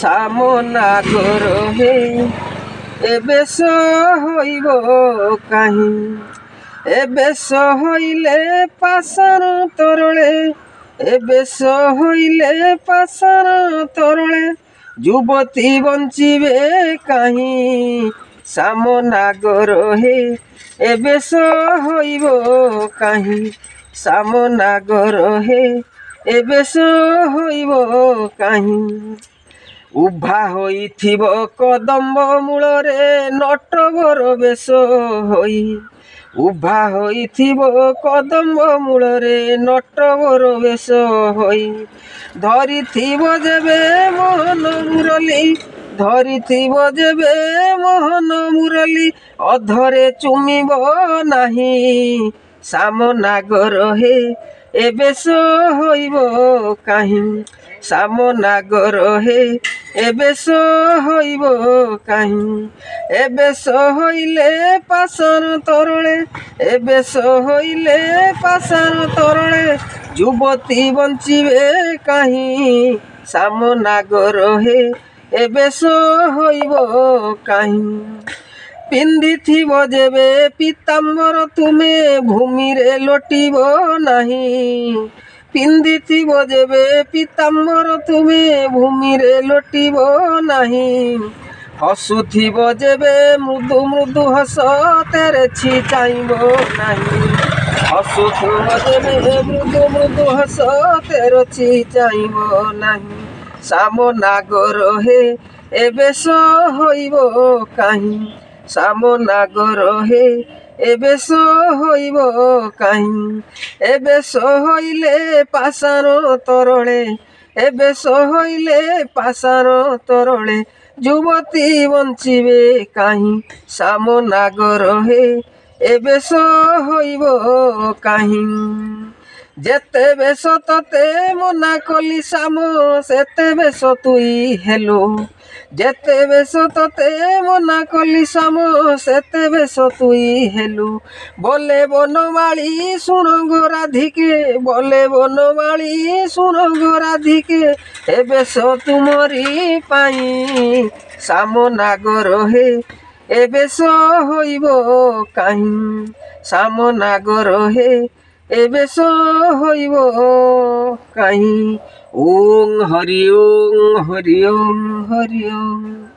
ସାମନାଗର ହେ ଏ ବେଶ ହଇବ କାହିଁ ଏ ବେଶ ହଇଲେ ପାଷାଣ ତରଳେ ଏ ବେଶ ହଇଲେ ପାଷାଣ ତରଳେ ଯୁବତୀ ବଞ୍ଚିବେ କାହିଁ ସାମନାଗର ହେ ଏ ବେଶ ହଇବ କାହିଁ ସାମନାଗର ହେ ଏ ବେଶ ହଇବ କାହିଁ ଉଭା ହୋଇଥିବ କଦମ୍ବ ମୂଳରେ ନଟବର ବେଶ ହୋଇ ଉଭା ହୋଇଥିବ କଦମ୍ବ ମୂଳରେ ନଟବର ବେଶ ହୋଇ ଧରିଥିବ ଯେବେ ମୋହନ ମୁରଲି ଧରିଥିବ ଯେବେ ମୋହନ ମୁରଲି ଅଧରେ ଚୁମିବ ନାହିଁ ସାମନାଗର ହେ ଏ ବେଶ ହଇବ କାହିଁ ସାମନାଗର ହେ ଏ ବେଶ ହଇବ କାହିଁ ଏ ବେଶ ହଇଲେ ପାଷାଣ ତରଳେ ଏ ବେଶ ହଇଲେ ପାଷାଣ ତରଳେ ଯୁବତୀ ବଞ୍ଚିବେ କାହିଁ ସାମନାଗର ହେ ଏ ବେଶ ହଇବ କାହିଁ ପିନ୍ଧିଥିବ ଯେବେ ପୀତାମ୍ବର ତୁମେ ଭୂମିରେ ଲୋଟିବ ନାହିଁ ପିନ୍ଧିଥିବ ଯେବେ ପୀତାମ୍ବର ତୁମେ ଭୂମିରେ ଲୋଟିବ ନାହିଁ ହସୁଥିବ ଯେବେ ମୃଦୁ ମୃଦୁ ହସ ତେରେଛି ଚାହିଁବ ନାହିଁ ହସୁଥିବ ଯେବେ ମୃଦୁ ମୃଦୁ ହସ ତେରଛି ଚାହିଁବ ନାହିଁ ସାମନାଗର ହେ ଏ ବେଶ ହଇବ କାହିଁ ସାମନାଗର ହେ ଏ ବେଶ ହଇବ କାହିଁ ଏ ବେଶ ହଇଲେ ପାଷାଣ ତରଳେ ଏ ବେଶ ହଇଲେ ପାଷାଣ ତରଳେ ଯୁବତୀ ବଞ୍ଚିବେ କାହିଁ ସାମନାଗର ହେ ଏ ବେଶ ହଇବ କାହିଁ ଯେତେ ବେଶ ତତେ ମନା କଲି ସାମ ସେତେ ବେଶ ତୁଇ ହେଲୁ ଯେତେ ବେଶ ତତେ ମନା କଲି ସାମ ସେତେ ବେଶ ତୁଇ ହେଲୁ ବୋଲେ ବନମାଳୀ ଶୁଣ ଗୋ ରାଧିକେ ବୋଲେ ବନମାଳୀ ଶୁଣ ଗୋ ରାଧିକେ ଏ ବେଶ ତୁମରି ପାଇଁ ସାମନାଗର ହେ ଏ ବେଶ ହଇବ କାହିଁ ସାମନାଗର ହେ ଏ ବେଶ ହଇବ କାହିଁ ଓಂ ହରି ଓಂ ହରି ଓಂ ହରି ଓಂ।